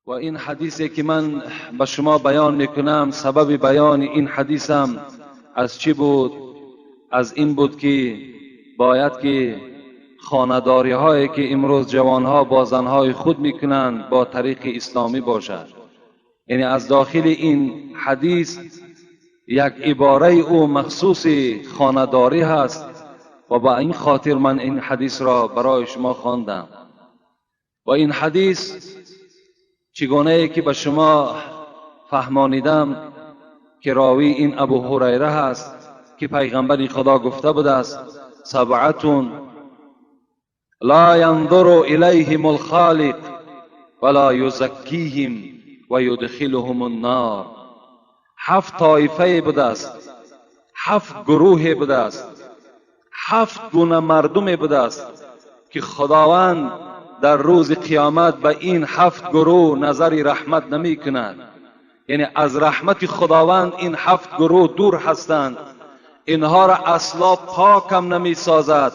و این حدیثی که من به شما بیان میکنم، سبب بیان این حدیثم از چی بود؟ از این بود که باید که خانه‌داری هایی که امروز جوانها با زنهای خود میکنند با طریق اسلامی باشد. یعنی از داخل این حدیث یک عباره او مخصوص خانه‌داری هست و با این خاطر من این حدیث را برای شما خواندم. و این حدیث چگونه که به شما فهمانیدم که راوی این ابو هریره هست که پیغمبر خدا گفته بود است: سبعتون لا ينظر الیهم الخالق ولا یزکیهم و یدخلهم النار. 7 طایفه بوده است، 7 گروه بوده است، 7 گونه مردم بوده است که خداوند در روز قیامت به این 7 گروه نظر رحمت نمی کند. یعنی از رحمت خداوند این 7 گروه دور هستند، اینها را اصلا پاکم نمی سازد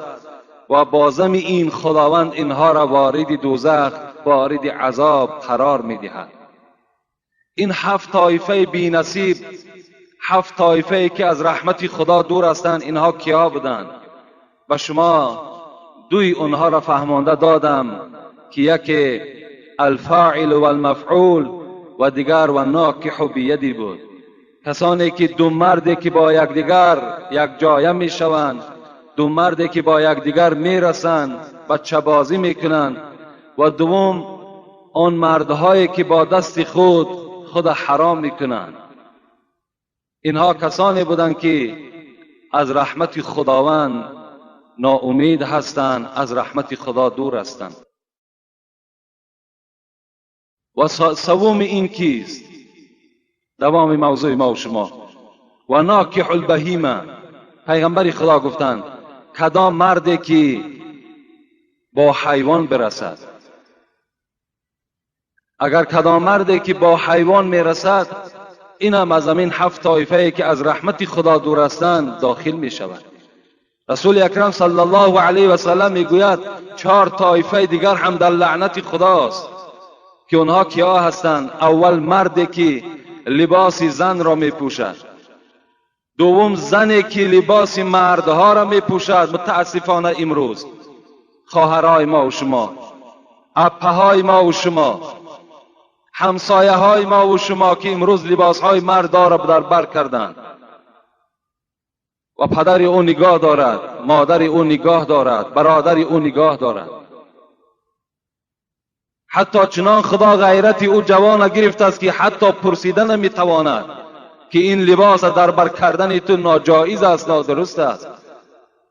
و بازم این خداوند اینها را وارد دوزخ، وارد عذاب قرار می دهد. این 7 طایفه بی نصیب، 7 طایفه که از رحمت خدا دور هستند، اینها کیا بودند؟ و شما دوی اونها را فهمانده دادم که یکی الفاعل و المفعول و دیگر و ناکح بیدی بود. کسانی که دو مردی که با یکدیگر یک جایه می شوند، دو مردی که با یکدیگر می رسند، بچه بازی می کنند. و دوم آن مردهایی که با دست خود حرام می کنند. اینها کسانی بودند که از رحمت خداوند ناامید هستند، از رحمت خدا دور هستند. و سوم این کیست؟ دوام موضوع ما و شما. و ناکح البهیمه. پیغمبر خدا گفتند کدام مردی که با حیوان برسد. اگر کدام مردی که با حیوان میرسد، این هم از همین 7 طایفه که از رحمت خدا دور هستند داخل می شود. رسول اکرم صلی الله علیه و سلم میگوید 4 طایفه دیگر هم در لعنت خداست که اونها کیا هستند؟ اول مردی که لباس زن را میپوشد، دوم زنی که لباس مردها را میپوشد. متاسفانه امروز خواهرای ما و شما، اپهای ما و شما، همسایه های ما و شما که امروز لباس های مرد را در بر کردند و پدر او نگاه دارد، مادر او نگاه دارد، برادر او نگاه دارد. حتی چنان خدا غیرت او جوان گرفت است که حتی پرسیدن نمیتواند که این لباس در بر کردن تو ناجایز است، نادرست است.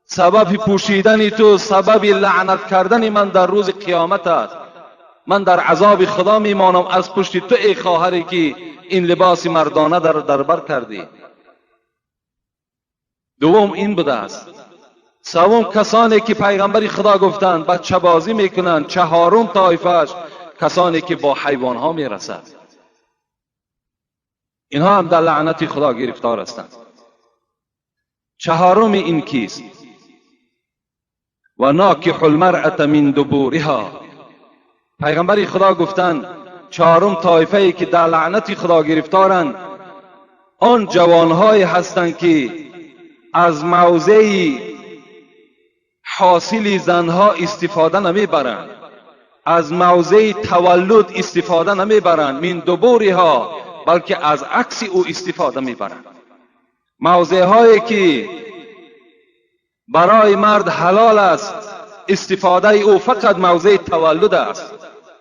سبب پوشیدن تو سبب لعنت کردن من در روز قیامت است. من در عذاب خدا میمانم از پشت تو ای خواهری که این لباس مردانه در بر کردی. دوم این بوده است. سوم کسانی که پیغمبر خدا گفتند بچه بازی میکنند. چهارم طایفه‌اش کسانی که با حیوان ها میرسند. اینها هم در لعنت خدا گرفتار هستند. چهارم این کیست؟ و ناکح المرأة من دبورها. پیغمبر خدا گفتند چهارم طایفه‌ای که در لعنت خدا گرفتارند آن جوانهایی هستند که از موضع حاصل زنها استفاده نمیبرند، از موضع تولد استفاده نمیبرند، من دبورها، بلکه از عکس او استفاده میبرند. موضع هایی که برای مرد حلال است استفاده او فقط موضع تولد است،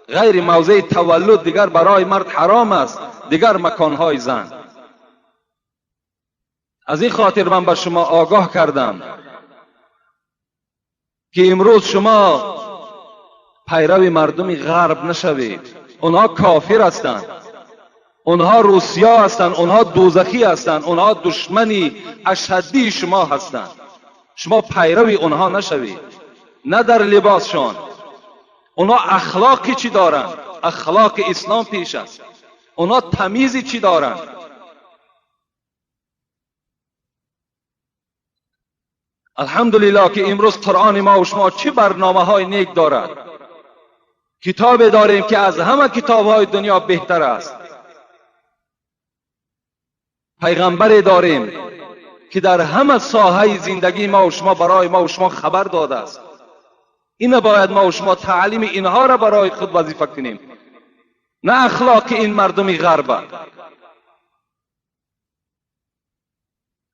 غیر موضع تولد دیگر برای مرد حرام است، دیگر مکانهای زن. از این خاطر من به شما آگاه کردم که امروز شما پیرو مردم غرب نشوید. اونها کافر هستند، اونها روسیا هستند، اونها دوزخی هستند، اونها دشمنی اشدی شما هستند. شما پیرو اونها نشوید، نه در لباسشان. اونها اخلاقی چی دارند؟ اخلاق اسلام پیش است. اونها تمیزی چی دارند؟ الحمدلله که امروز قرآن ما و شما چه برنامه های نیک دارد کتاب داریم که از همه کتاب‌های دنیا بهتر است. پیغمبر داریم که در همه ساحه زندگی ما و شما برای ما و شما خبر داده است. این باید ما و شما تعلیم اینها را برای خود وظیفه کنیم، نه اخلاق این مردم غرب.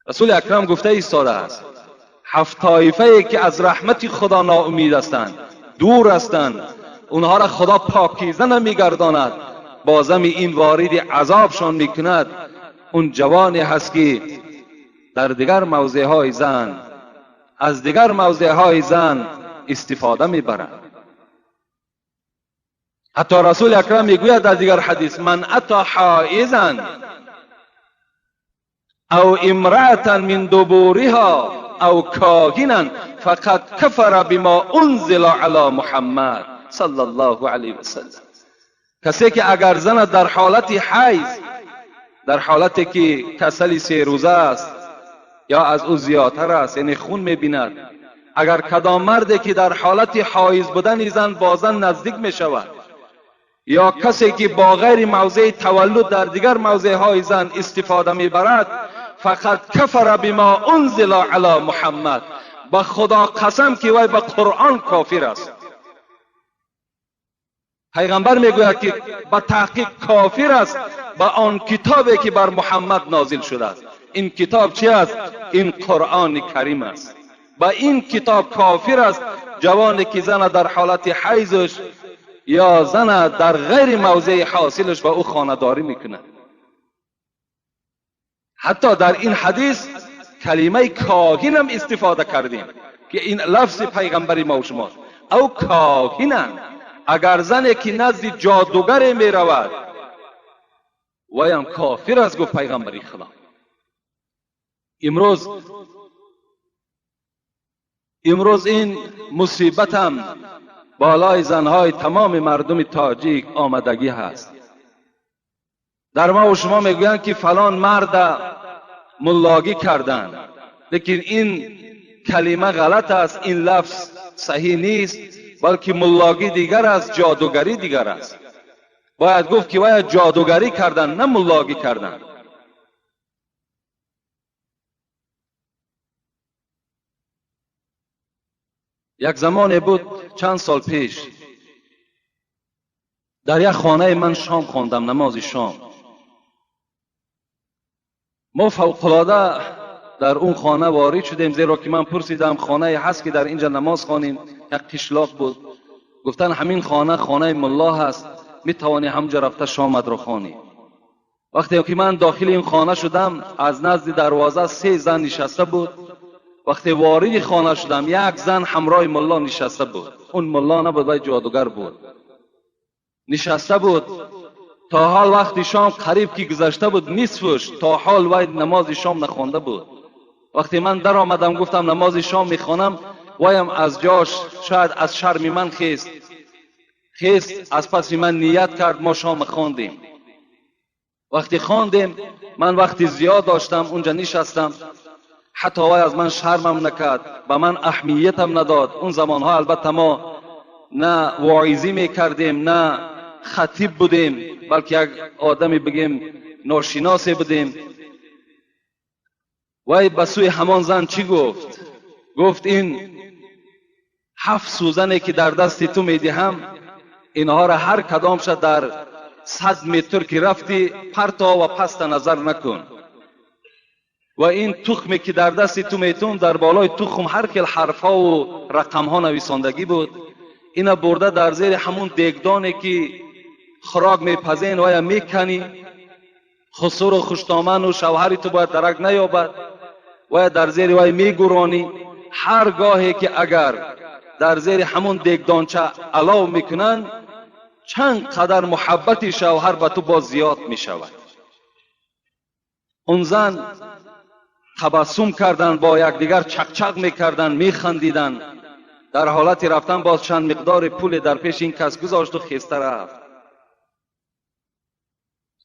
رسول اکرم گفته ایستاده است 7 طایفه که از رحمت خدا ناامید هستند، دور هستند، اونها را خدا پاکیزه نمیگرداند، بازم این وارد عذابشان میکند. اون جوانی هست که در دیگر موضعهای زن از دیگر موضعهای زن استفاده میبرد. حتی رسول اکرم میگوید در دیگر حدیث من اتی حائزا او امرأة من دبورها او کاهنا فقد کفر بما انزل علی محمد صلی الله علیه وسلم. کسی که اگر زن در حالت حیض، در حالتی که کسل 3 روزه است یا از او زیادتر است، یعنی خون میبیند، اگر کدام مردی که در حالت حایض بودن زن با زن نزدیک میشود یا کسی که با غیر موضع تولد در دیگر موضع های زن استفاده میبرد، فقط کفر بما انزل علی محمد، با خدا قسم که وی به قرآن کافر است. پیغمبر میگوید که به تحقیق کافر است با آن کتابی که بر محمد نازل شده است. این کتاب چی است؟ این قرآن کریم است. با این کتاب کافر است جوانی که زن در حالت حیضش یا زن در غیر موضع حاصلش با او خانه‌داری میکنه. حتی در این حدیث کلمه کاهن هم استفاده کردیم که این لفظ پیغمبری ما و شما او کاهنن. اگر زنی که نزد جادوگر می رود وی هم کافر است، گفت پیغمبری خدا. امروز این مصیبت هم بالای زنهای تمام مردم تاجیک آمدگی هست. در ما و شما میگویند که فلان مرد ملاگی کردن، لیکن این کلمه غلط است، این لفظ صحیح نیست، بلکه ملاگی دیگر است، جادوگری دیگر است. باید گفت که باید جادوگری کردن، نه ملاگی کردن. یک زمان بود چند سال پیش در یک خانه من شام خواندم، نماز شام. ما فوق‌العاده در اون خانه وارد شدیم، زیرا که من پرسیدم خانه هست که در اینجا نماز خوانیم؟ یک قشلاق بود. گفتن همین خانه ملا هست، میتوانی همجا رفته شامت رو خوانی. وقتی که من داخل این خانه شدم، از نزد دروازه 3 زن نشسته بود. وقتی وارد خانه شدم، یک زن همراه ملا نشسته بود. اون ملا نبود، ولی جادوگر بود. نشسته بود تا حال وقتی شام قریب که گذشته بود نصفش، تا حال وی نماز شام نخوانده بود. وقتی من در آمدم گفتم نماز شام میخوانم، ویم از جاش شاید از شرم من خیست از پس من نیت کرد، ما شام خواندیم. وقتی خواندیم من وقتی زیاد داشتم اونجا نشستم، حتی وی از من شرمم نکرد، به من اهمیتم نداد. اون زمانها البته ما نه واعظی میکردیم نه خطیب بودیم، بلکه یک آدمی بگیم ناشناسی بودیم. وی به سوی همان زن چی گفت؟ گفت این 7 سوزنی که در دست تو میدهم، اینها را هر کدام شد در 100 متر که رفتی پرتا و پست نظر نکن. و این تخمی که در دست تو میتون، در بالای تخم هر کل حرفها و رقمها نویساندگی بود. اینا برده در زیر همون دیگدانی که خوراک میپزین و یا میکنی، خسور و خوشتامن و شوهری تو باید درک نیابد و یا در زیر وی میگرانی. هر گاهی که اگر در زیر همون دیگدانچه علاو میکنن، چند قدر محبت شوهر به تو باز زیاد میشود. اون زن تبسم کردن، با یکدیگر چقچق میکردن، میخندیدن. در حالتی رفتن باز چند مقدار پول در پیش این کس گذاشت و خسته رفت.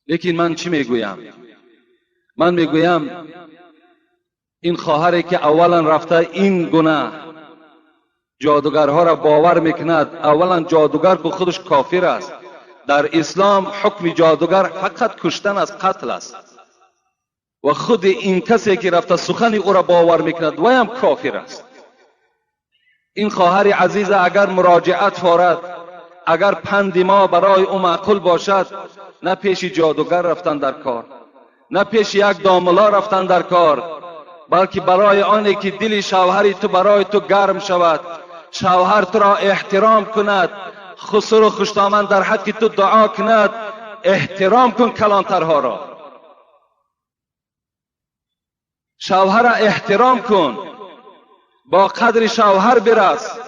لیکن من چی میگویم؟ من میگویم این خواهری که اولا رفته این گناه جادوگرها را باور میکند. اولا جادوگر که خودش کافر است. در اسلام حکم جادوگر فقط کشتن از قتل است و خود این کسی که رفته سخن او را باور میکند و هم کافر است. این خواهر عزیز اگر مراجعت فارد، اگر پند ما برای او معقول باشد، نه پیش جادوگر رفتن در کار، نه پیش یک داملا رفتن در کار، بلکه برای آنه که دل شوهری تو برای تو گرم شود، شوهر تو را احترام کند، خسر و خوشامد در حق تو دعا کند، احترام کن کلانترها را. شوهر را احترام کن، با قدر شوهر برس،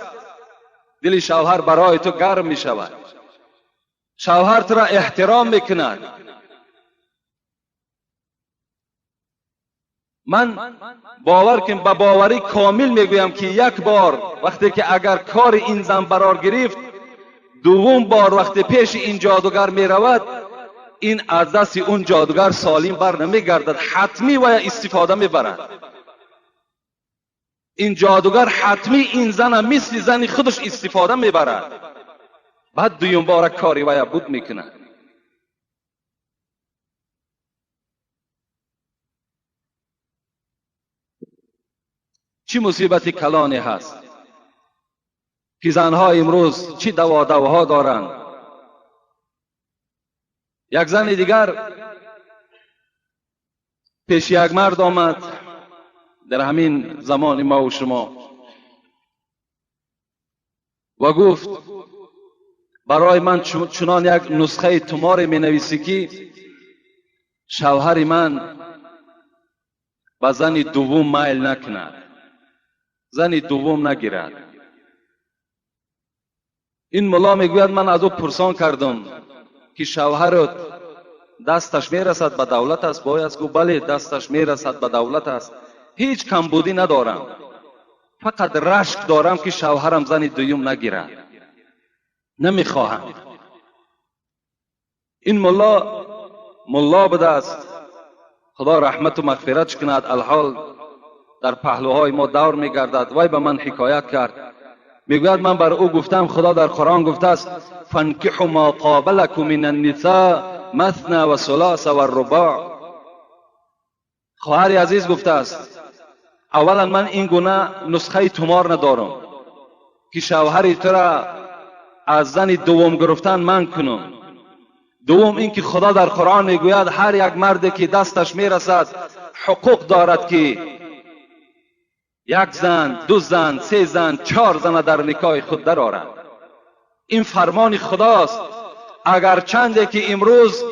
دل شوهر برای تو گرم می شود، شوهر تو را احترام میکند. من باور کن، با باوری کامل میگویم که یک بار وقتی که اگر کار این زن برار گرفت، دوم بار وقتی پیش این جادوگر می رود، این از دست اون جادوگر سالم بر نمی گردد، حتمی و استفاده می برد. این جادوگر حتمی این زن مثل زن خودش استفاده می برد، بعد دوم بار کاری و بود می کند. چی مصیبت کلانی هست که زنها امروز چی دواها دارند. یک زن دیگر پیش یک مرد آمد در همین زمان ما و شما و گفت برای من چنان یک نسخه تمار می نویسی که شوهر من به زن دوم میل نکند، زن دوم نگیرد. این ملا میگوید من از او پرسان کردم که شوهرت دستش میرسد به دولت است؟ باید گفت بله دستش میرسد به دولت است، هیچ کمبودی ندارم، فقط رشک دارم که شوهرم زن دوم نگیرد، نمیخواهم. این ملا بوده است، خدا رحمت و مغفرتش کند، الحال در پهلوهای ما دور میگردد. وای به من حکایت کرد، میگوید من بر او گفتم خدا در قرآن گفته است فانکحوا ما طاب لکم من النساء مثنی و ثلاث و الرباع. خواهر عزیز گفته است اولا من این گونه نسخه تمار ندارم که شوهری تو را از زن دوم گرفتن من کنم. دوم این که خدا در قرآن میگوید هر یک مردی که دستش میرسد حقوق دارد که یک زن، دو زن، سه زن، چهار زن در نکاح خود درآورد. این فرمان خداست. اگر چنده که امروز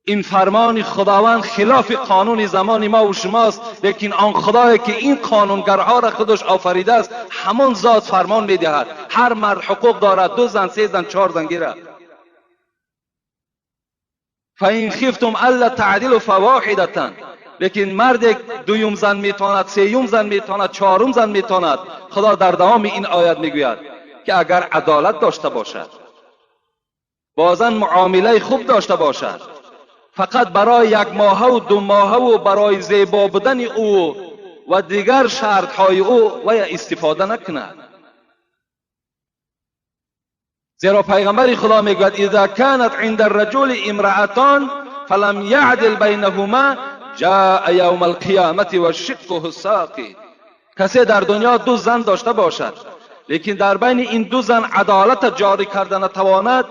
این فرمان خداوند خلاف قانون زمان ما و شماست، لیکن آن خدایی که این قانونگرها را خودش آفریده است همان ذات فرمان میدهد هر مرد حقوق دارد دو زن، سه زن، چهار زن گیرد. فَإِنْ خِفْتُمْ أَلَّا تَعْدِلُوا فَوَاحِدَةً. لیکن مرد دوم زن میتواند، سیوم زن میتواند، چهارم زن میتواند. خدا در دوام این آیت میگوید که اگر عدالت داشته باشد، با زن معامله خوب داشته باشد، فقط برای یک ماه و دو ماه و برای زیبا بودن او و دیگر شرط های او و استفاده نکند. زیرا پیغمبر خدا میگوید اذا كانت عند الرجل امرأتان فلم يعدل بينهما جاء يوم القيامة وشقه الساقي. کسی در دنیا دو زن داشته باشد لیکن در بین این دو زن عدالت جاری کردن نتواند،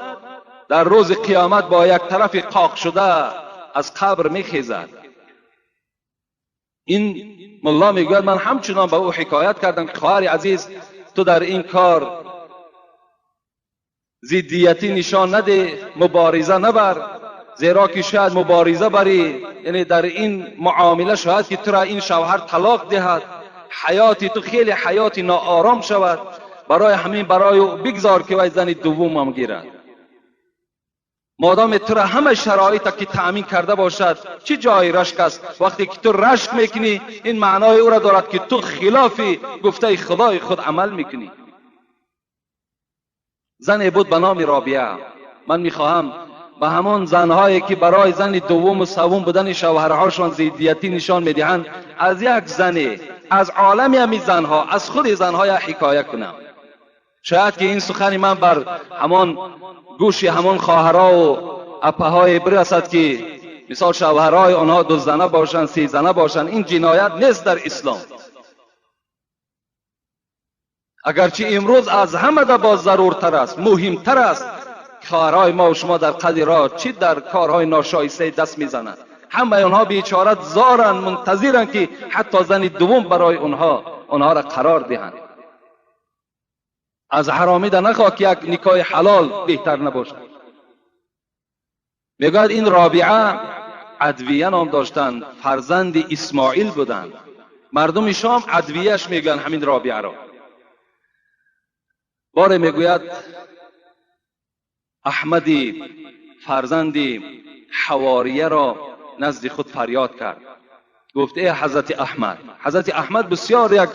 در روز قیامت با یک طرف قاق شده از قبر میخیزد. این ملا میگوید من همچنان به او حکایت کردم که خواهر عزیز تو در این کار ضدیتی نشان نده، مبارزه نبر، زیرا که شاید مبارزه بری یعنی در این معامله شاید که تو را این شوهر طلاق دهد، حیاتی تو خیلی حیاتی ناآرام شود. برای همین برای او بگذار که وای زن دوم هم گیرد. مادام تو را همه شرایط که تأمین کرده باشد چه جای رشک است؟ وقتی که تو رشک میکنی این معنای او را دارد که تو خلاف گفته خدای خود عمل میکنی. زنی بود به نام رابعه. من میخواهم به همان زنهایی که برای زن دوم و سوم بودن شوهرهاشان ضدیتی نشان میدهند از یک زن از عالم همین زنها، از خود زنها حکایه کنم. شاید که این سخن من بر همان گوش همان خواهرها و اپه‌های برسد که مثال شوهرای آنها 2 زنه باشند، 3 زنه باشند. این جنایت نیست در اسلام. اگرچه امروز از همه ده باز ضرورتر است، مهمتر است. خواهرای ما و شما در قد راه چی در کارهای ناشایسته دست میزنند؟ همه آنها بیچاره زارن، منتظرن که حتی زن دوم برای آنها را قرار دهند. از حرامیده نخواه که یک نکاح حلال بهتر نباشد. میگوید این رابعه ادویه نام داشتند، فرزند اسماعیل بودند. مردم شام ادویهش میگن همین رابعه را. باره میگوید احمدی فرزند حواریه را نزد خود فریاد کرد. گفت ای حضرت احمد. حضرت احمد بسیار یک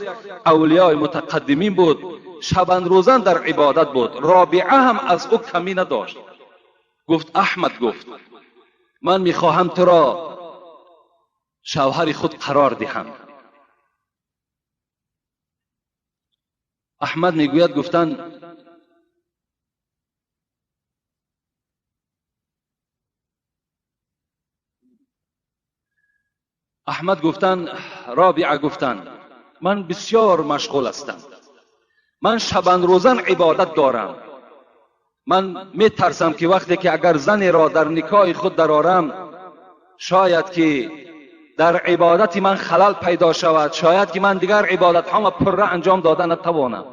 اولیاء متقدمین بود، شبان روزان در عبادت بود. رابعه هم از او کمی نداشت. گفت احمد، گفت من میخواهم تو را شوهر خود قرار دهم. احمد میگوید گفتن رابعه گفتن من بسیار مشغول هستم، من شبان روزان عبادت دارم. من میترسم که وقتی که اگر زنی را در نکاح خود درآورم، شاید که در عبادت من خلل پیدا شود، شاید که من دیگر عبادت ها پره انجام دادن نتوانم.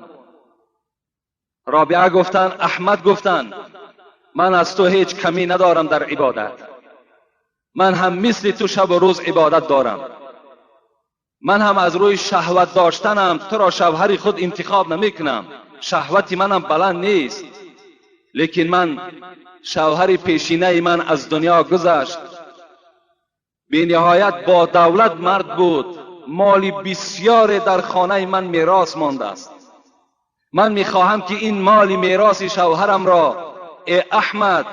رابعه گفتن احمد گفتن من از تو هیچ کمی ندارم در عبادت. من هم مثل تو شب و روز عبادت دارم. من هم از روی شهوت داشتنم تو را شوهر خود انتخاب نمی کنم. شهوتی منم بلند نیست، لیکن من شوهر پیشینه من از دنیا گذشت، بی نهایت با دولت مرد بود، مالی بسیار در خانه من میراث مانده است. من میخواهم که این مالی میراث شوهرم را ای احمد،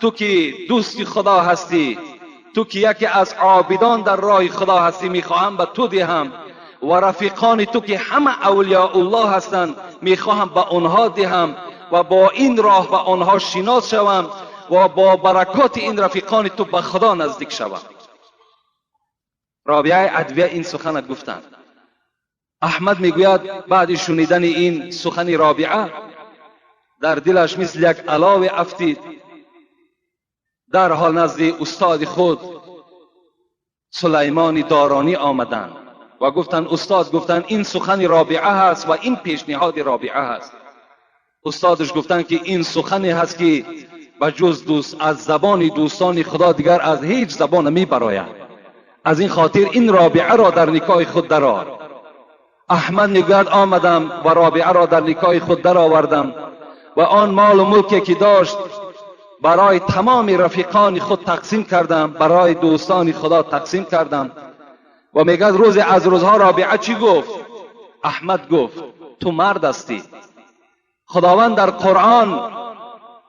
تو که دوست خدا هستی، تو که یکی از عابدان در راه خدا هستی، میخواهم به تو دهم و رفیقان تو که همه اولیاء الله هستند میخواهم به آنها دهم و با این راه به آنها شناس شوم و با برکات این رفیقان تو به خدا نزدیک شوم. رابعه ادویه این سخن گفتند. احمد میگوید بعد شنیدن این سخن رابعه در دلش مثل یک الاو افتید. در حال نزد استاد خود سلیمان دارانی آمدند و گفتند استاد، گفتند این سخن رابعه هست و این پیشنهاد رابعه هست. استادش گفتند که این سخنی هست که بجز دوست از زبان دوستان خدا دیگر از هیچ زبان نمی براید. از این خاطر این رابعه را در نکاح خود درآور. احمد میگوید آمدم و رابعه را در نکاح خود درآوردم و آن مال و ملکی که داشت برای تمام رفیقان خود تقسیم کردم، برای دوستان خدا تقسیم کردم. و میگه روز از روزها رابعه چی گفت؟ احمد گفت تو مرد هستی. خداوند در قرآن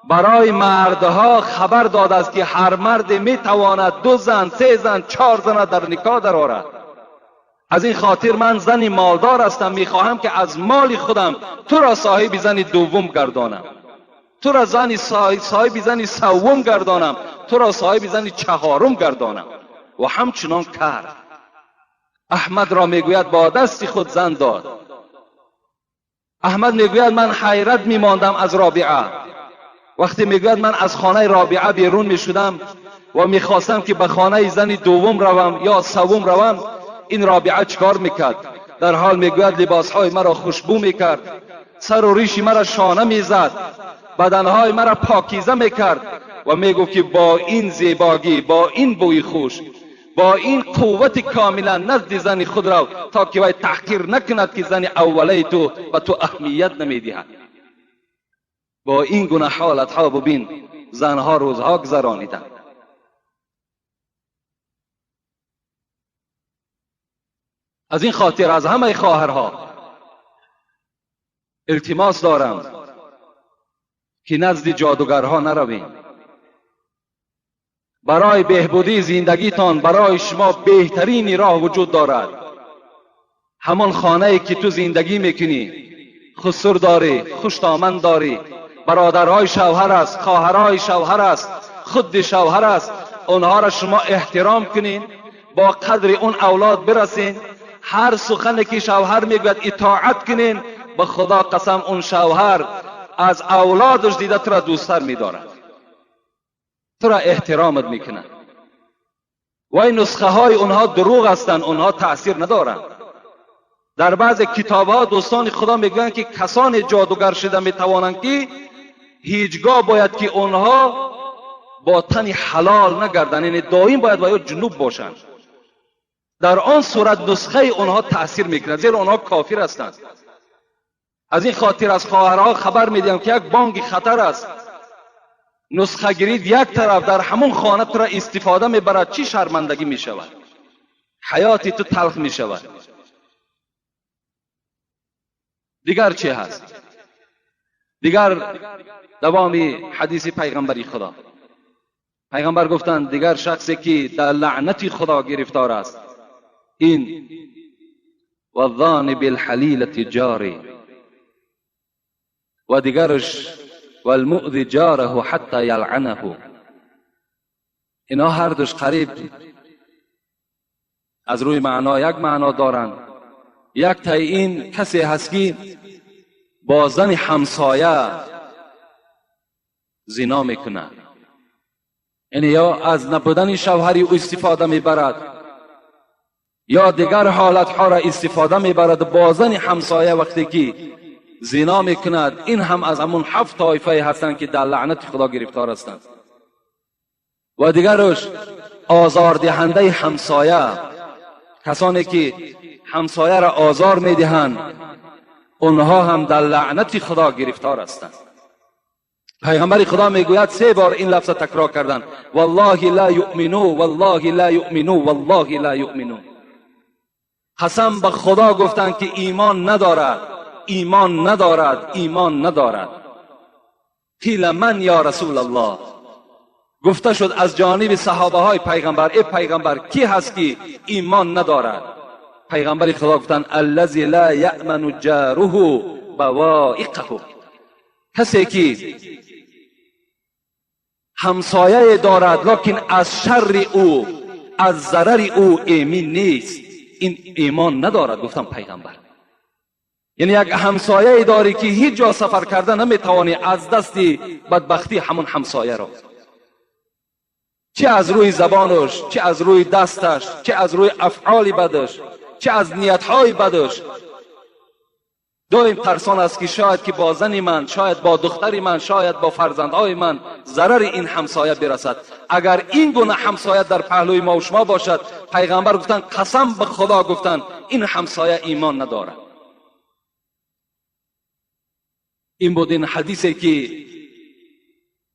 برای مردها خبر داده است که هر مرد میتواند 2 زن، 3 زن، 4 زن در نکاح درآورد. از این خاطر من زنی مالدار هستم، میخواهم که از مال خودم تو را صاحب زن دوم گردانم، تو را صاحب زن سوم گردانم، تو را صاحب زن چهارم گردانم. و همچنان کرد. احمد را میگوید با دست خود زن داد. احمد میگوید من حیرت میماندم از رابعه. وقتی میگوید من از خانه رابعه بیرون میشدم و میخواستم که به خانه زن دوم روم یا سوم روم، این رابعه چکار میکرد؟ در حال میگوید لباسهای مرا خوشبو میکرد، سر و ریش مرا شانه میزد، بدنهای مرا پاکیزه میکرد و میگفت که با این زیباگی، با این بوی خوش، با این قوت کاملا نزد زن خود رو تا که وی تحقیر نکند که زن اوله تو و تو اهمیت نمیدهد. با این گونه حالتها ببین زنها روزها گذرانیدند. از این خاطر از همه خواهرها التماس دارم که نزد جادوگرها نروید. برای بهبودی زندگیتان برای شما بهترین راه وجود دارد. همان خانه ای که تو زندگی میکنی خسر داری، خوشتامن داری، برادرهای شوهر است، خواهرهای شوهر است، خود شوهر است، اونها را شما احترام کنین، با قدر اون اولاد برسین، هر سخنی که شوهر میگوید اطاعت کنین، به خدا قسم اون شوهر از اولادش دیده تو را دوستتر میدارد، تو را احترامت میکنه. و این نسخه های اونها دروغ هستند، اونها تأثیر ندارند. در بعض کتاب ها دوستان خدا میگن که کسان جادوگر شده میتوانند که هیچگاه باید که اونها با تن حلال نگردند، یعنی دائم باید با جنوب باشند. در آن صورت نسخه اونها تأثیر میکنه، زیرا اونها کافر هستند. از این خاطر از خواهرها خبر میدیم که یک بانگ خطر است، نسخه گیرید یک طرف در همون خانه تو را استفاده میبرد، چی شرمندگی میشود، حیاتی تو تلخ میشود. دیگر چی هست؟ دیگر دوامی حدیث پیغمبری خدا، پیغمبر گفتند دیگر شخصی که در لعنت خدا گرفتار است، این والظان بالحلیلة جاری، و دیگرش والمؤذی جاره حتی یلعنه. اینا هر دوش قریب از روی معنا یک معنا دارند. یک تا این کسی هست که با زن همسایه زنا میکنه، یعنی یا از نبودن شوهری او استفاده میبرد یا دیگر حالت ها را استفاده میبرد با زن همسایه وقتی که زنا میکند. این هم از همون 7 طایفه هستند که در لعنت خدا گرفتار هستند. و دیگرش آزاردهنده همسایه، کسانی که همسایه را آزار میدهند، اونها هم در لعنت خدا گرفتار هستند. پیغمبر خدا میگوید 3 بار این لفظ تکرار کردن، والله لا یؤمنون، والله لا یؤمنون، والله لا یؤمنون. قسم به خدا گفتند که ایمان ندارد، ایمان ندارد، ایمان ندارد. قیل من یا رسول الله، گفته شد از جانب صحابه های پیغمبر، ای پیغمبر کی هست که ایمان ندارد؟ پیغمبر خدا گفتند الذی لا یأمن جاره بوائقه، کسی که همسایه دارد لکن از شر او، از ضرر او ایمن نیست، این ایمان ندارد. گفتم پیغمبر یعنی یک همسایه داری که هیچ جا سفر کرده نمیتوانی از دست بدبختی همون همسایه را، چه از روی زبانش، چه از روی دستش، چه از روی افعال بدش، چه از نیتهای بدش، دائم ترسان است که شاید که با زن من، شاید با دختر من، شاید با فرزندهای من ضرر این همسایه برسد. اگر این گونه همسایه در پهلوی ما و شما باشد، پیغمبر گفتن قسم به خدا گفتن این همسایه ایمان ندارد. این بود این حدیثی که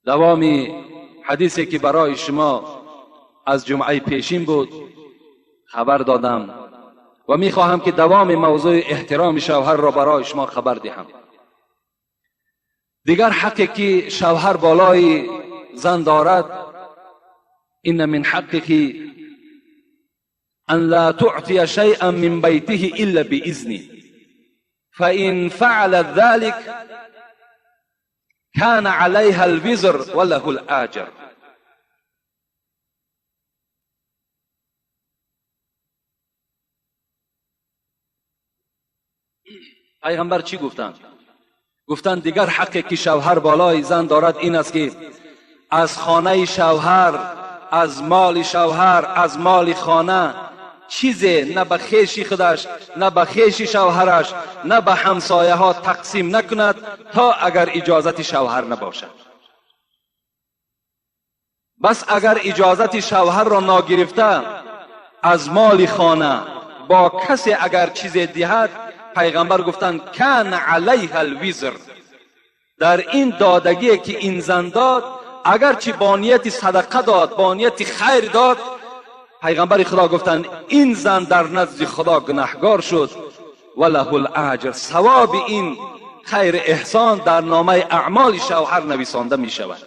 دوامی حدیثی که برای شما از جمعه پیشین بود خبر دادم و میخواهم که دوام موضوع احترام شوهر را برای شما خبر دهم. دیگر حقی که شوهر بالای زن دارد، این من حقه ان لا تعطی شیئا من بیته الا باذنه، فان فعل ذلك كان عليها الوزر وله الاجر. پیغمبر چی گفتند؟ گفتند دیگر حقی که شوهر بالای زن دارد این است که از خانه شوهر، از مال شوهر، از مال خانه چیزی نه به خویش خودش، نه به خویش شوهرش، نه به همسایه ها تقسیم نکند تا اگر اجازت شوهر نباشد. بس اگر اجازت شوهر را ناگرفته از مال خانه با کسی اگر چیزی دهد، پیغمبر گفتند کان علیها الوزر، در این دادگی که این زن داد، اگرچه با نیت صدقه داد، با نیت خیر داد، پیغمبر خدا گفتند این زن در نزد خدا گناهگار شد وله الاجر، ثواب این خیر احسان در نامه اعمال شوهر نویسانده می شود.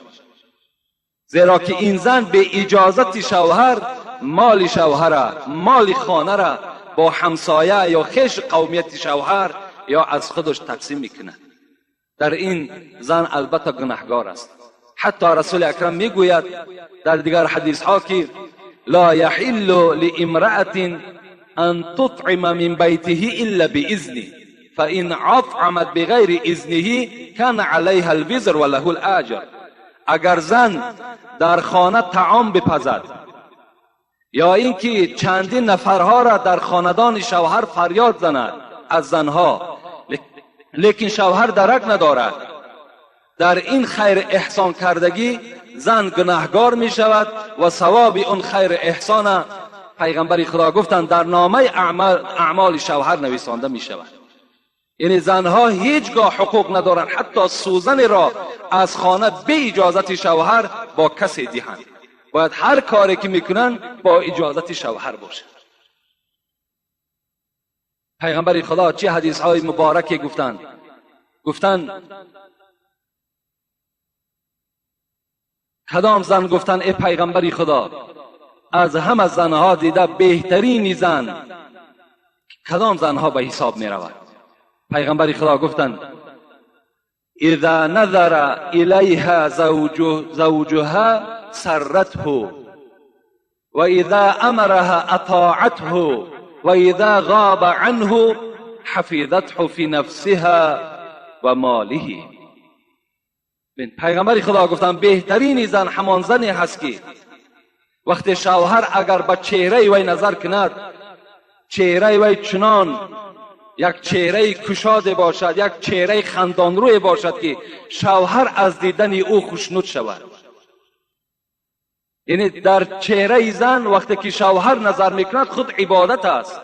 زیرا که این زن به اجازت شوهر مال شوهر، مال خانه را با همسایه یا خیش قومیت شوهر یا از خودش تقسیم میکنه. در این زن البته گناهگار است. حتی رسول اکرم میگوید در دیگر حدیث ها که لا یحل لامرأة ان تطعم من بیته الا باذنه فان اطعمت بغیر اذنه کان علیها الوزر وله الاجر. اگر زن در خانه طعام بپزد یا اینکه چندین نفرها را در خاندان شوهر فریاد زند از زنها، لیکن شوهر درک ندارد، در این خیر احسان کردگی زن گناهگار می شود و ثواب اون خیر احسان پیغمبر خدا گفتند در نامه اعمال شوهر نویسانده می شود. یعنی زنها هیچگاه حقوق ندارند حتی سوزن را از خانه به اجازت شوهر با کسی دهند. باید هر کاری که میکنند با اجازت شوهر باشه. پیغمبر خدا چه حدیث های مبارکی گفتند کدام زن گفتند ای پیغمبر خدا از همه زنها دیده بهترین زن کدام زنها به حساب می رود؟ پیغمبر خدا گفتند اذا نظر الیها زوجها سرته و اذا امرها اطاعته و اذا غاب عنه حفظته فی نفسها و ماله. پیغمبر خدا گفتند بهترین زن همان زنی هست که وقتی شوهر اگر به چهره وی نظر کند، چهره وی چنان یک چهره کشاده باشد، یک چهره خندانروی باشد که شوهر از دیدن او خوشنود شود. یعنی در چهره زن وقتی که شوهر نظر میکند خود عبادت است.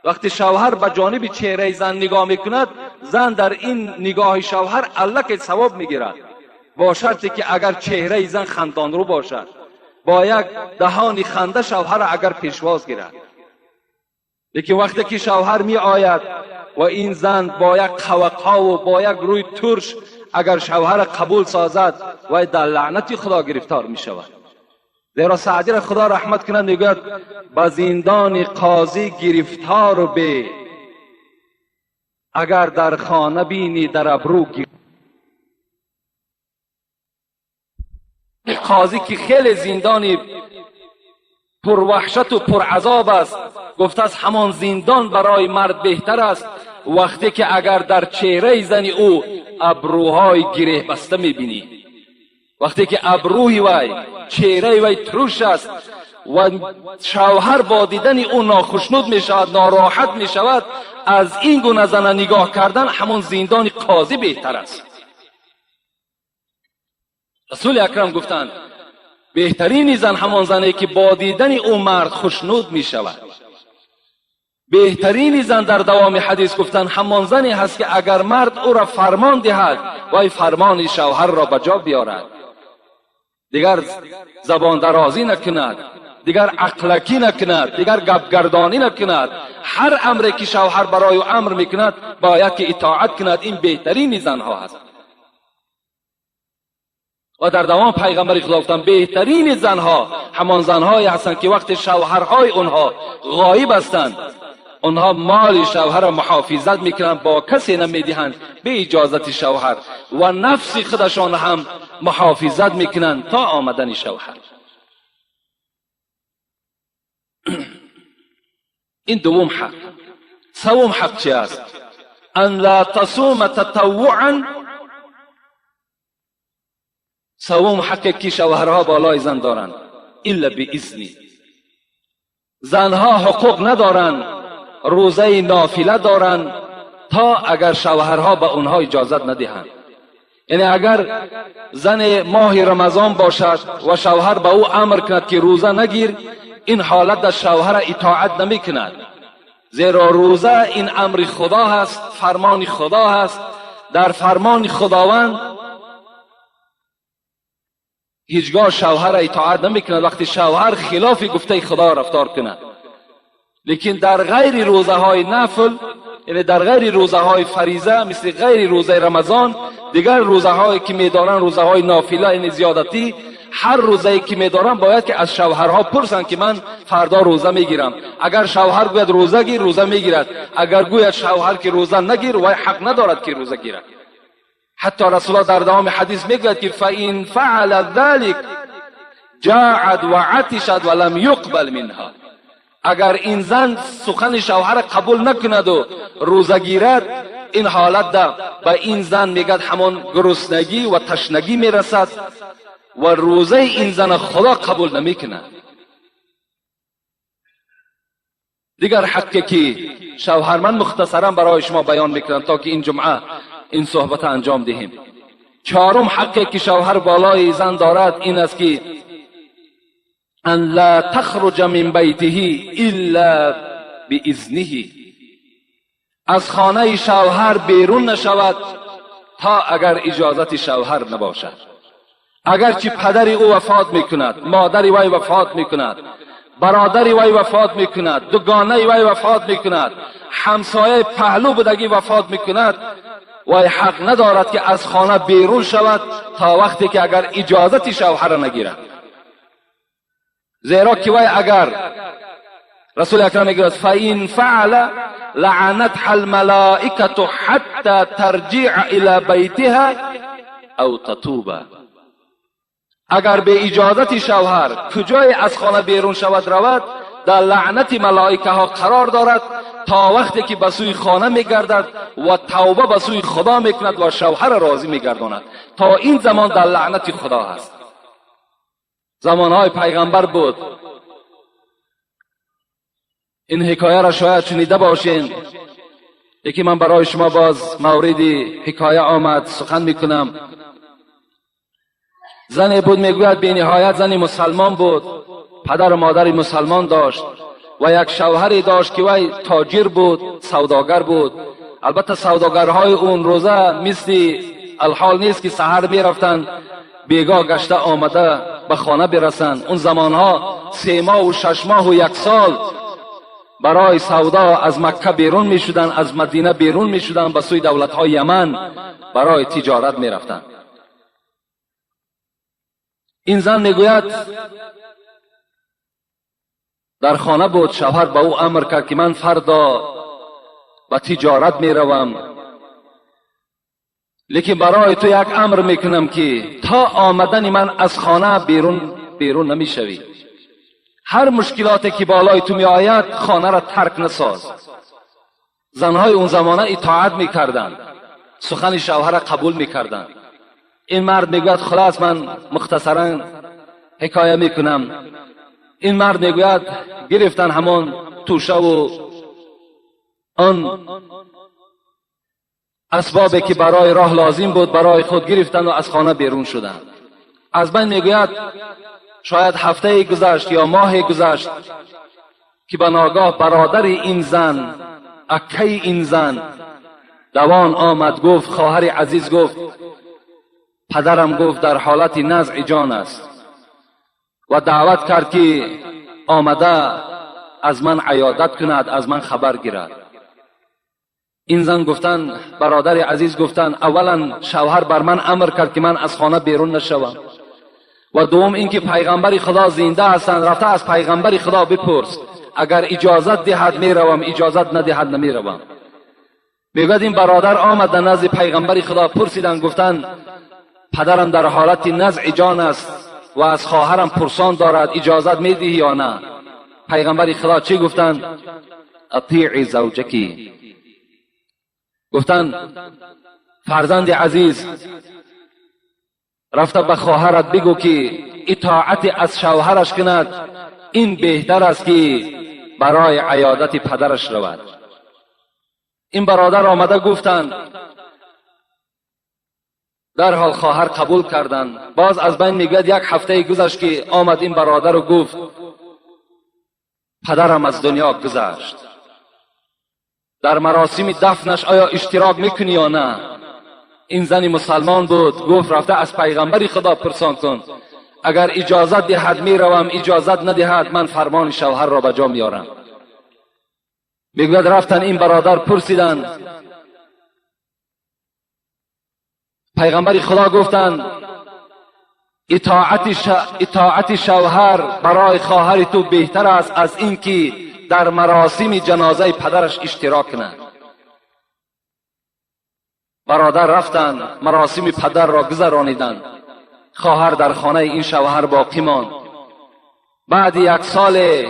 وقتی شوهر به جانب چهره زن نگاه میکند، زن در این نگاه شوهر الله که ثواب میگیرد، با شرطی که اگر چهره زن خندانرو باشد، با یک دهان خنده شوهر اگر پیشواز گیرد. لیکن وقتی که شوهر می آید و این زن با یک قوقها و با یک روی ترش اگر شوهر قبول سازد و در لعنت خدا گرفتار می شود. زیرا سعدی را خدا رحمت کنند میگوید به زندان قاضی گرفتار به اگر در خانه بینی در ابرو قاضی که خیلی زندانی پر وحشت و پر عذاب است، گفته است همان زندان برای مرد بهتر است وقتی که اگر در چهره زن او ابروهای گره بسته میبینی، وقتی که ابروی وی چهره وی ترش است و شوهر با دیدن او ناخشنود می شود، ناراحت می شود، از این گونه زن نگاه کردن همان زندان قاضی بهتر است. رسول اکرم گفتند بهترین زن همان زنی که با دیدن او مرد خوشنود می شود. بهترین زن در دوام حدیث گفتند همان زنی هست که اگر مرد او را فرمان دهد وای فرمان شوهر را به جا بیارد، دیگر زبان درازی نکند، دیگر عقلکی نکند، دیگر گپگردانی نکند. هر امری که شوهر برای او امر میکند باید که اطاعت کند. این بهترین زنها هست. و در دوام پیغمبر خدا گفتند بهترین زنها همان زنهایی هستند که وقت شوهرهای اونها غایب هستند اونها مال شوهر را محافظت میکنند، با کسی نمیدهند به اجازت شوهر، و نفس خودشان هم محافظت میکنند تا آمدن شوهر. این دوم حق. سوم حق چی است؟ ان لا تصوم تطوعا. سوم حق که شوهرها بالای زن دارند الا باذن. زنها حقوق ندارند روزه نافله دارند تا اگر شوهرها به اونها اجازت ندهند. یعنی اگر زن ماه رمضان باشد و شوهر به او امر کند که روزه نگیر، این حالت در شوهر اطاعت نمی کند، زیرا روزه این امر خدا هست، فرمان خدا هست. در فرمان خداوند هیچگاه شوهر اطاعت نمی کند وقتی شوهر خلاف گفته خدا رفتار کند. لیکن در غیر روزه های نفل، یعنی در غیر روزه های فریضه مثل غیر روزه رمضان، دیگر روزه هایی که میدارن روزه های نافله یعنی زیادتی، هر روزه که میدارم باید که از شوهرها پرسن که من فردا روزه میگیرم. اگر شوهر گوید روزه گیر، روزه میگیرد. اگر گوید شوهر که روزه نگیر، وای حق ندارد که روزه گیرد. حتی رسول الله در دوام حدیث میگوید که فإن فعل ذلك جاعت و عطشت ولم يقبل منها. اگر این زن سخن شوهر قبول نکند و روزه گیرد، این حالت ده به این زن میگد همان گرسنگی و تشنگی میرسد و روزه این زن خدا قبول نمیکند. دیگر حقی که شوهر، من مختصرا برای شما بیان میکنم تا که این جمعه این صحبت انجام دهیم. چهارم حقی که شوهر بالای زن دارد این است که ان لا تخرج من بیته الا باذنه. از خانه شوهر بیرون نشود تا اگر اجازت شوهر نباشد. اگرچه پدر او وفات میکند، مادر وی وفات میکند، برادر وی وفات میکند، دوگانه وی وفات میکند، همسایه پهلو بدگی وفات میکند، وی حق ندارد که از خانه بیرون شود تا وقتی که اگر اجازت شوهر نگیرد. زیرا که وی اگر، رسول اکرم میگوید فإن فعل لعنتها الملائکة حتی ترجع الی بیتها او تتوب. اگر به اجازت شوهر کجای از خانه بیرون شود رود، در لعنت ملائکه ها قرار دارد تا وقتی که به سوی خانه میگردد و توبه به سوی خدا میکند و شوهر راضی میگرداند. تا این زمان در لعنت خدا هست. زمانهای پیغمبر بود. این حکایه را شاید شنیده باشین. یکی من برای شما باز مورد حکایه آمد سخن میکنم. زنی بود میگوید به نهایت زنی مسلمان بود، پدر و مادر مسلمان داشت و یک شوهری داشت که وی تاجر بود، سوداگر بود. البته سوداگرهای اون روزه مثل الحال نیست که سحر میرفتن بیگاه گشته آمده به خانه برسند. اون زمانها 3 ماه و 6 ماه و 1 سال برای سودا از مکه بیرون می شدن، از مدینه بیرون می شدن، به سوی دولت‌های یمن برای تجارت می رفتن. این زن میگوید در خانه بود، شوهر به او امر کرد که من فردا به تجارت می روم، لیکن برای تو یک امر میکنم که تا آمدن من از خانه بیرون نمی شوی. هر مشکلاتی که بالای تو می آید خانه را ترک نساز. زنهای اون زمانه اطاعت میکردند، سخن شوهر را قبول میکردند. این مرد میگوید خلاص من مختصرا حکایه میکنم. این مرد میگوید گرفتن همون توشه و آن اسبابی که برای راه لازم بود برای خود گرفتن و از خانه بیرون شدند. از بین میگوید شاید هفته گذشت یا ماه گذشت که به ناگاه برادر این زن، اکه این زن دوان آمد، گفت خواهر عزیز، گفت پدرم گفت در حالت نزع جان است و دعوت کرد که آمده از من عیادت کند، از من خبر گیرد. این زن گفتن، برادر عزیز گفتن اولا شوهر بر من امر کرد که من از خانه بیرون نشوم و دوم اینکه پیغمبر خدا زنده هستند، رفته از پیغمبر خدا بپرس، اگر اجازت دهد میروم، اجازت ندهد نمیروم. میگوید این برادر آمد در نزد پیغمبر خدا، پرسیدن گفتن پدرم در حالت نزع جان است و از خواهرم پرسان دارد، اجازت میدهی یا نه؟ پیغمبر خدا چی گفتن؟ اطیعی زوجکی. گفتن فرزند عزیز رفته به خواهرت بگو که اطاعت از شوهرش کند، این بهتر است که برای عیادت پدرش رود. این برادر آمده گفتند، در حال خواهر قبول کردند. باز از بین میگوید 1 هفته گذشت که آمد این برادر رو گفت پدرم از دنیا گذشت، در مراسم دفنش آیا اشتراک میکنی یا نه؟ این زنی مسلمان بود، گفت رفته از پیغمبر خدا پرسان کن، اگر اجازت دهد میروم، اجازت ندهد من فرمان شوهر را به جا میارم. میگوید رفتن این برادر پرسیدن، پیغمبر خدا گفتند اطاعت شوهر برای خواهر تو بهتر است از اینکه در مراسم جنازه پدرش اشتراک کند. برادر رفتند مراسم پدر را گذرانیدند، خواهر در خانه این شوهر باقی ماند. بعد 1 سال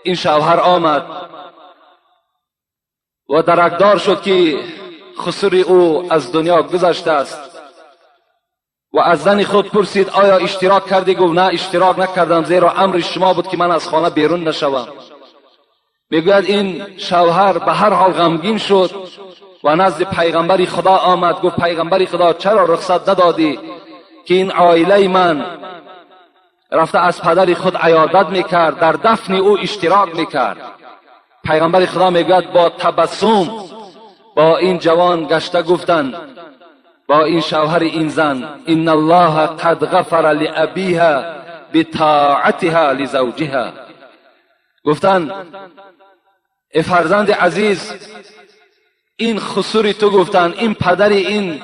این شوهر آمد و درکدار شد که خسر او از دنیا گذشته است و از زن خود پرسید آیا اشتراک کردی؟ گفت نه اشتراک نکردم، زیرا امر شما بود که من از خانه بیرون نشوم. میگوید این شوهر به هر حال غمگین شد و نزد پیغمبر خدا آمد. گفت پیغمبر خدا چرا رخصت ندادی که این عائله من رفته از پدر خود عیادت میکرد، در دفن او اشتراک میکرد. پیغمبر خدا میگوید با تبسم با این جوان گشته گفتند با این شوهر این زن ان الله قد غفر لابیها بطاعتها لزوجها. گفتند ای فرزند عزیز، این خسوری تو گفتند این پدر این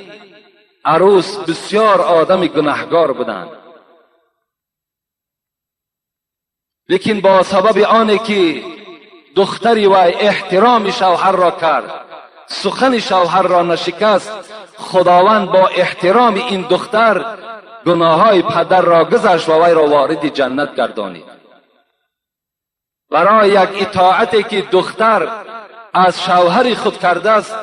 عروس بسیار آدم گناهگار بودند، لیکن با سبب آنه که دختری و احترام شوهر را کرد، سخن شوهر را نشکست، خداوند با احترام این دختر گناههای پدر را گذشت و وی را وارد جنت گردانید. برای یک اطاعتی که دختر از شوهر خود کرده است،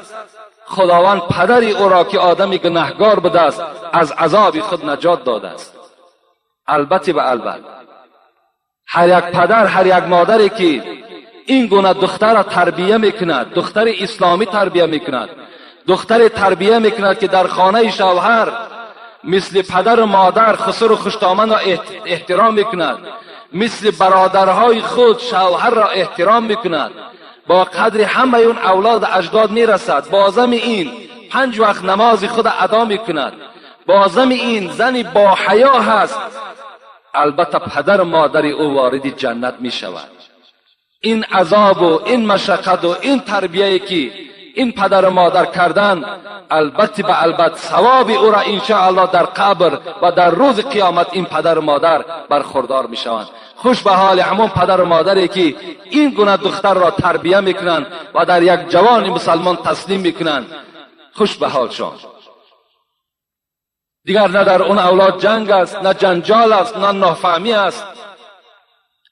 خداوند پدر او را که آدم گناهگار بوده است از عذاب خود نجات داده است. البته به البته هر یک پدر، هر یک مادری که این گونه دختر را تربیه میکند، دختر اسلامی تربیه میکند، دختر تربیه میکند که در خانه شوهر مثل پدر و مادر خسر و خوشتامن را احترام میکند، مثل برادرهای خود شوهر را احترام میکند، با قدر همه اون اولاد اجداد میرسد، با ضمن این 5 وقت نماز خود ادا میکند، با ضمن این زنی با حیا هست، البته پدر و مادر او وارد جنت میشود. این عذاب و این مشقت و این تربیه‌ای که این پدر و مادر کردن، البته به البته ثواب او را انشاءالله در قبر و در روز قیامت این پدر و مادر برخوردار میشوند. خوش به حال همون پدر و مادری که این گونه دختر را تربیه میکنند و در یک جوان مسلمان تسلیم میکنند. خوش به حالشان. دیگر نه در اون اولاد جنگ است، نه جنجال است، نه نافهمی است.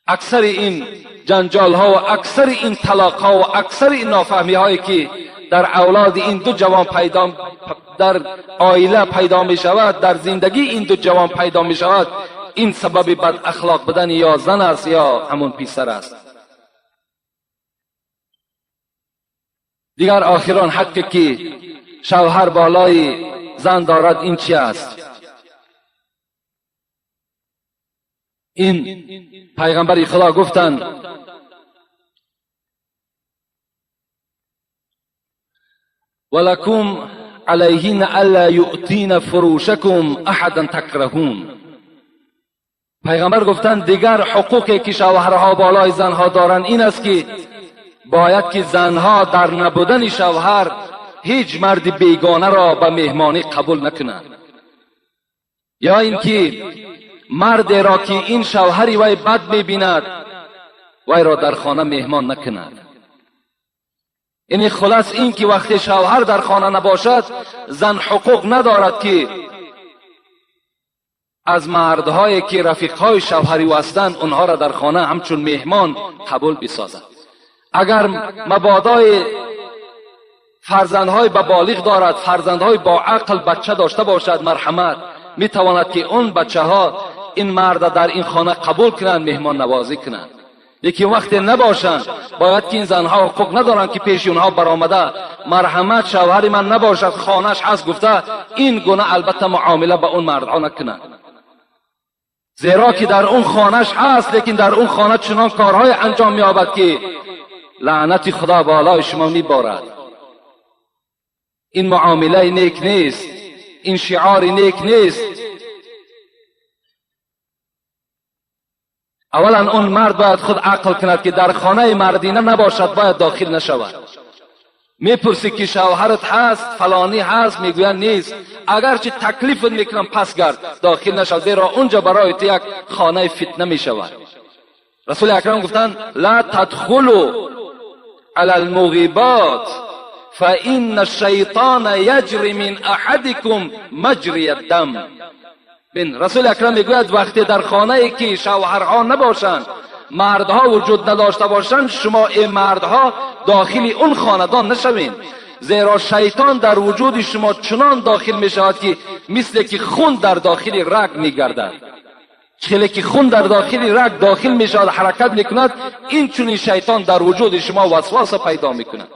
اکثر این جنجال ها و اکثر این طلاق ها و اکثر این نافهمی هایی که در اولاد این دو جوان در عائله پیدا می شود، در زندگی این دو جوان پیدا می شود، این سبب بد اخلاق بدن یا زن است یا همون پسر است. دیگر آخران حقی که شوهر بالای زن دارد این چی است؟ این پیغمبر خدا گفتند ولکم علیهن الا یؤتین فروشکم احدا تکرهون. پیغمبر گفتند دیگر حقوقی که شوهرها بالای زنها دارند این است که باید که زنها در نبودن شوهر هیچ مرد بیگانه را به مهمانی قبول نکنند، یا اینکه مرد را که این شوهری وی بد میبیند وی را در خانه مهمان نکند. یعنی خلاص این که وقتی شوهر در خانه نباشد زن حقوق ندارد که از مردهایی که رفیقهای شوهری هستند اونها را در خانه همچون مهمان قبول بسازد. اگر مبادای فرزندهای با بالغ دارد، فرزندهای با عقل بچه داشته باشد، مرحمت، میتواند که اون بچه ها این مرد در این خانه قبول کنند، مهمان نوازی کنند. لیکن وقتی نباشند باید که این زنها حقوق ندارند که پیش اونها برآمده مرحمت شوهر من نباشد خانهش هست گفته این گونه البته معامله با اون مردها نکنند، زیرا که در اون خانهش هست لیکن در اون خانه چنان کارهای انجام می‌یابد که لعنت خدا بالای شما میبارد. این معامله نیک نیست، این شعار نیک نیست. اولا اون مرد باید خود عقل کند که در خانه مردینه نباشد، باید داخل نشود. میپرسی که شوهرت هست فلانی هست، میگوید نیست. اگرچه تکلیفت میکنم پس گرد داخل نشو، زیرا اونجا برای تو یک خانه فتنه میشود. رسول اکرم گفتن لا تدخلوا علی المغیبات فإن الشیطان یجری من احدکم مجری الدم. رسول اکرم میگوید وقتی در خانه ای که شوهرها نباشند، مردها وجود نداشته باشند، شما این مردها داخل اون خاندان نشوین، زیرا شیطان در وجود شما چنان داخل می شود که مثل که خون در داخل رگ می گردد. چلی که خون در داخل رگ داخل می شود حرکت می کند، این چنین شیطان در وجود شما وسواس پیدا می کند.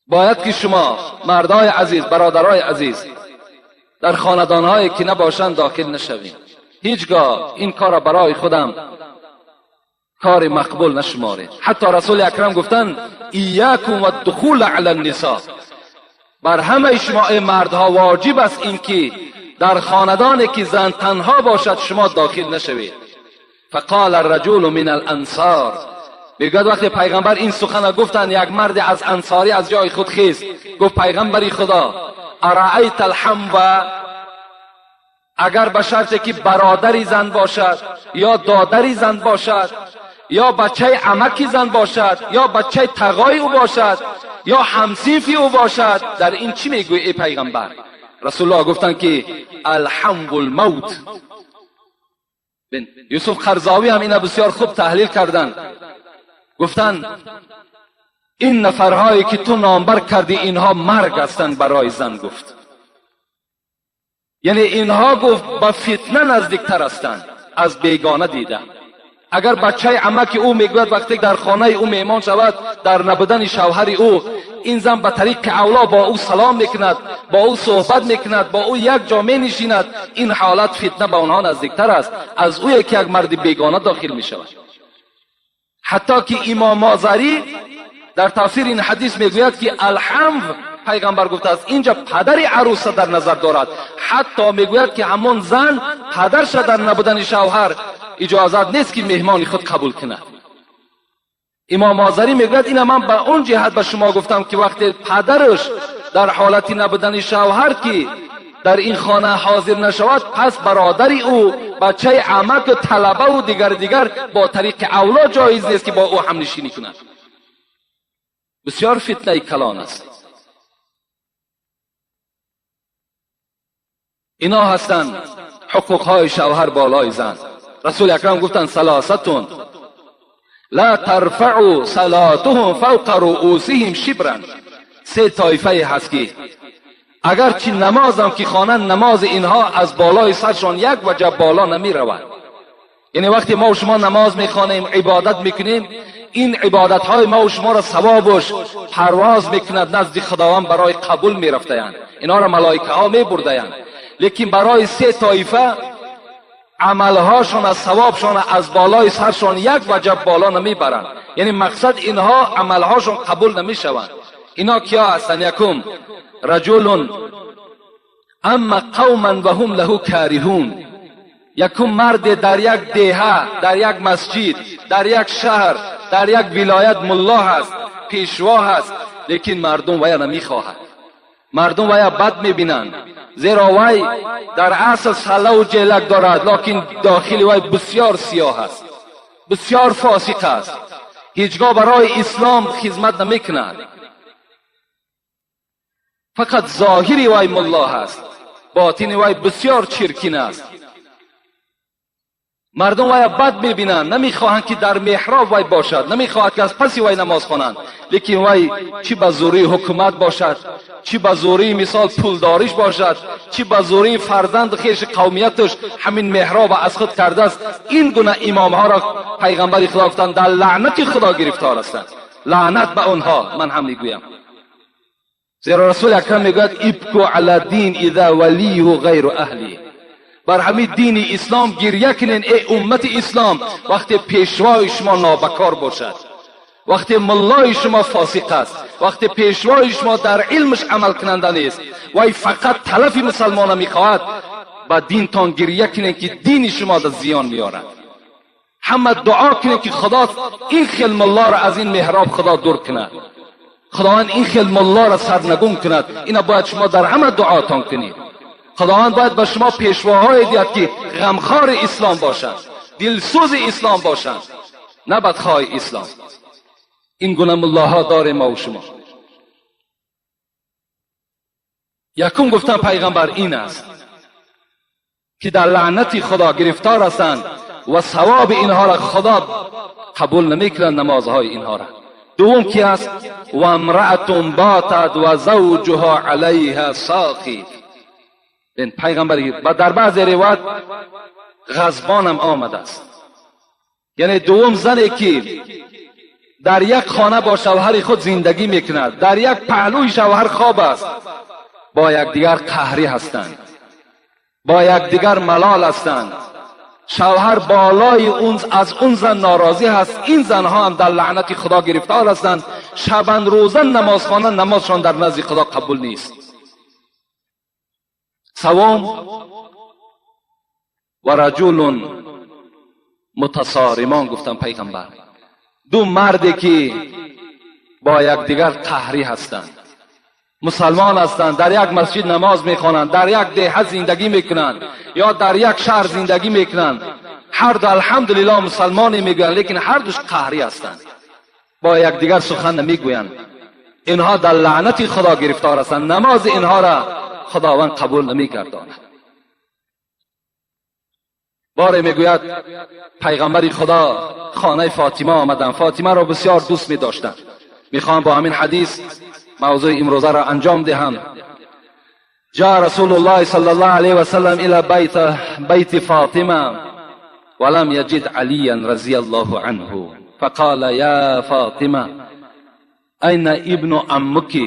باید که شما مردای عزیز، برادرای عزیز، در خاندانهایی که نباشند داخل نشوین. هیچگاه این کار برای خودم کار مقبول نشماره. حتی رسول اکرم گفتن ایاکم والدخول علی النساء، بر همه شما ای مردها واجب است این که در خاندانی که زن تنها باشد شما داخل نشوید. فقال الرجل من الانصار، میگوید وقتی پیغمبر این سخن گفتن، یک مرد از انصاری از جای خود خیست، گفت پیغمبری خدا ارأیت الحمو، اگر به شرطی که برادری زن باشد یا دادری زن باشد یا بچه عمکی زن باشد یا بچه تقای او باشد یا همسیفی او باشد، در این چی میگوی ای پیغمبر؟ رسول الله گفتن که الحمو الموت. یوسف قرضاوی هم اینو بسیار خوب تحلیل کردن، گفتن این نفرهایی که تو نامبر کردی اینها مرگ هستند برای زن. گفت یعنی اینها گفت با فتنه نزدیکتر هستند از بیگانه دیده. اگر بچه عمک او میگوید وقتی در خانه او میهمان شود در نبودن شوهر او، این زن به طریق اولا با او سلام میکند، با او صحبت میکند، با او یک جا می نشیند، این حالت فتنه به آنها نزدیکتر است از او که یک مرد بیگانه داخل میشود. حتی که امام مازری در تفسیر این حدیث میگوید که الحمو، پیغمبر گفته است اینجا پدر عروس در نظر دارد. حتی میگوید که همون زن پدرش در نبودن شوهر اجازت نیست که مهمان خود قبول کنه. امام مازری میگوید اینا من به اون جهت به شما گفتم که وقتی پدرش در حالت نبودن شوهر که در این خانه حاضر نشود، پس برادری او، بچه عمک و طلبه و دیگر با طریق اولا جایز نیست که با او هم نشینی کنند. بسیار فتنه کلان است. اینا هستند حقوقهای شوهر بالای زن. رسول اکرم گفتن ثلاثتون لا ترفعوا صلاتهم فوق رؤوسهم شبرا. سه طایفه هست که اگرچه نمازم که خوانند، نماز اینها از بالای سرشان یک وجه بالا نمی رود. یعنی وقتی ما و شما نماز میخوانیم، عبادت میکنیم، این عبادت های ما و شما را ثوابش پرواز میکند نزد خداوند برای قبول میرفتند، اینا را ملائکه ها میبردند. لیکن برای سه طایفه عملهاشون از ثوابشون از بالای سرشون یک وجه بالا نمیبرند. یعنی مقصد اینها عملهاشون قبول نمیشوند. اینا کیا هستند؟ یکم رجل اما قوما و هم له کارهون. یکم مرد در یک دهه، در یک مسجد، در یک شهر، در یک ولایت ملا هست، پیشوا هست، لیکن مردم وی نمیخواهد. مردم وی بد میبینند، زیرا وی در اصل سله و جلک دارد، لیکن داخل وی بسیار سیاه است، بسیار فاسق است، هیچگاه برای اسلام خدمت نمیکند، فقط ظاهری وی ملا است، باطن وی بسیار چرکین است. مردم وی بد میبینند، نمیخواهند که در محراب وی باشد، نمیخواهند که از پس وی نماز خوانند، لیکن وی چی به زوری حکومت باشد، چی به زوری مثال پولداریش باشد، چی به زوری فرزند خیش قومیتش همین محراب از خود کرده است، این گونه امام ها را پیغمبر خدا گفتند در لعنت خدا گرفتار هستند. لعنت به اونها. من هم میگویم، زیرا رسول اکرم میگوید ابکو علی دین اذا ولیه غیر اهلی. بر همین دین اسلام گریه کنین ای امت اسلام وقتی پیشوای شما نابکار باشد، وقتی ملای شما فاسق است، وقتی پیشوای شما در علمش عمل کننده نیست، وای فقط تلف مسلمان میخواهد، با دین تان گریه کنین که دین شما در زیان میارد. همه دعا کنین که خدا این خیل ملا را از این محراب خدا دور کند. خداوند این خیل ملا را سرنگون کند. اینا باید شما در همه دعاتان کنید. خداوند باید به شما پیشواهای دید که غمخوار اسلام باشند، دلسوز اسلام باشند، نه بدخواه اسلام. این گونه ملاها داره ما و شما. یکم گفتن پیغمبر این است که در لعنت خدا گرفتار هستند و ثواب اینها را خدا قبول نمیکنند، نمازهای اینها را. دوم کی است؟ و امرأة باتت و زوجها علیها ساخط. این پیغمبری و در بعض روایت غضبان هم آمده است. یعنی دوم زنی که در یک خانه با شوهر خود زندگی میکند، در یک پهلوی شوهر خواب است، با یکدیگر قهری هستند، با یکدیگر ملال هستند. شوهر بالای از اون زن ناراضی هست. این زنها هم در لعنت خدا گرفتار هستند. شبان روزن نماز خوانند، نمازشان در نزد خدا قبول نیست. سوم و رجل متصارمان گفتم پیغمبر، دو مردی که با یکدیگر قهری هستند، مسلمان هستند، در یک مسجد نماز میخوانند، در یک دهه زندگی میکنند یا در یک شهر زندگی میکنند، هر دو الحمدلله مسلمانی میگویند، لیکن هر دوش قهری هستند، با یکدیگر سخن نمیگویند. اینها در لعنت خدا گرفتار هستند. نماز اینها را خداوند قبول نمیگرداند. باره میگوید پیغمبر خدا خانه فاطمه آمدند. فاطمه را بسیار دوست میداشتند. میخوام با همین حدیث موضوع امروزه را انجام دهم. جاء رسول الله صلی الله علیه و سلم الى بیت فاطمه ولم یجد علیا رضی الله عنه فقال یا فاطمه این ابن عمک.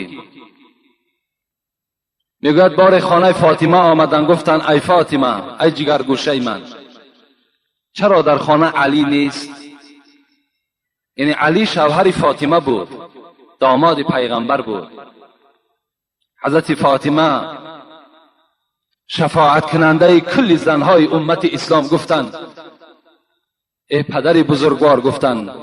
میگوید بار خانه فاطمه آمدن، گفتن ای فاطمه، ای جگرگوشه من، چرا در خانه علی نیست؟ یعنی علی شوهر فاطمه بود، داماد پیغمبر بود. حضرت فاطمه شفاعت کننده کل زنهای امت اسلام گفتند ای پدر بزرگوار، گفتند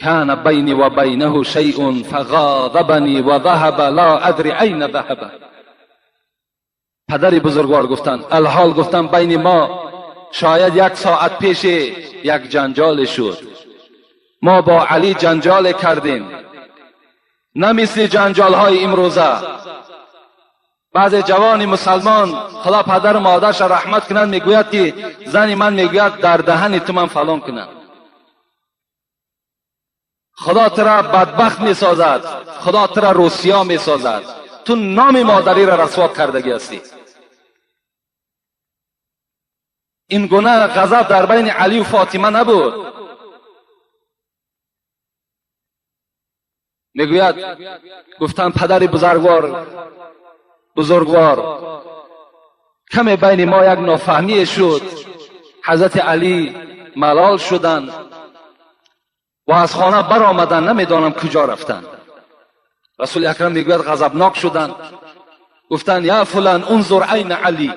کان بینی و بینه شیء فغاضبنی و ذهب لا ادری این ذهب. پدر بزرگوار گفتند الحال گفتند بین ما شاید یک ساعت پیش یک جنجال شد، ما با علی جنجال کردیم، نه مثل جنجال های امروزه. بعض جوان مسلمان، خدا پدر و مادرش رحمت کنند، میگوید که زن من میگوید در دهن تو من فلان کنم. خدا ترا بدبخت میسازد، خدا ترا روسیا میسازد، تو نام مادری را رسوا کردگی هستی. این گونه غضب در بین علی و فاطمه نبود. میگوید گفتن پدر بزرگوار کمی بین ما یک نافهمی شد، حضرت علی ملال شدند و از خانه برآمدند، نمیدانم کجا رفتند. رسول اکرم میگوید غضبناک شدند، گفتند یا فلان انظر عین علی.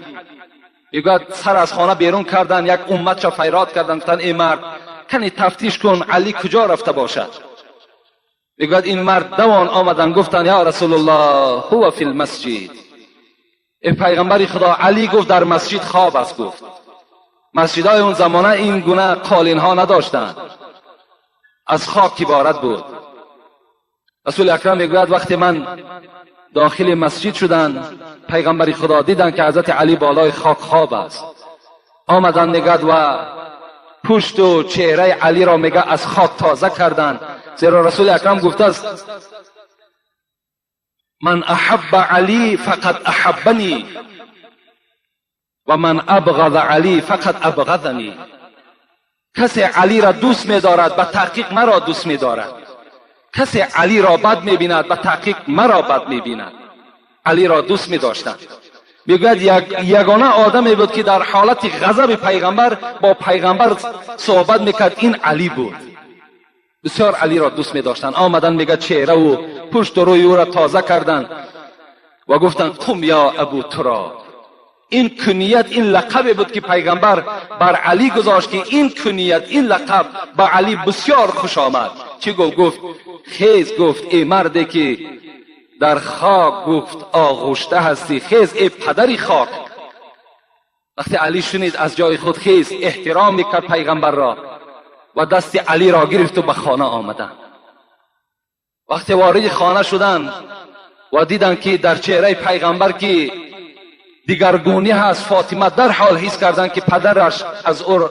میگوید سر از خانه بیرون کردند، یک امت را فیراد کردند، گفتند ای مرد کنی تفتیش کن علی کجا رفته باشد. میگوید این مرد دوان آمدند، گفتند یا رسول الله هو فی المسجد. ای پیغمبر خدا، علی گفت در مسجد خواب است. گفت مسجدهای اون زمانه این گونه قالین ها نداشتند، از خاک عبارت بود. رسول اکرم میگوید وقتی من داخل مسجد شدن، پیغمبر خدا دیدن که حضرت علی بالای خاک خواب است. آمدن نگد و پشت و چهره علی را میگه از خاک تازه کردند، زیرا رسول اکرم گفته است من احب علی فقط احبنی و من ابغض علی فقط ابغضنی. کسی علی را دوست می‌دارد به تحقیق مرا دوست می‌دارد، کسی علی را بد می‌بیند به تحقیق مرا بد می‌بیند. علی را دوست می‌داشتند. میگوید یگانه آدمی بود که در حالت غضب پیغمبر با پیغمبر صحبت میکرد، این علی بود. بسیار علی را دوست می‌داشتند. آمدن میگه چهره و پشت و روی او را تازه کردند و گفتند قم یا ابو تراب. این کنیت، این لقب بود که پیغمبر بر علی گذاشت که این کنیت، این لقب به علی بسیار خوش آمد. چی گفت؟ خیز گفت ای مردی که در خاک گفت آغشته هستی، خیز ای پدری خاک. وقتی علی شنید از جای خود خیز، احترام میکرد پیغمبر را و دست علی را گرفت و به خانه آمدند. وقتی وارد خانه شدند و دیدند که در چهره پیغمبر که دیگرگونی هست، فاطمه در حال حس کردند که پدرش از او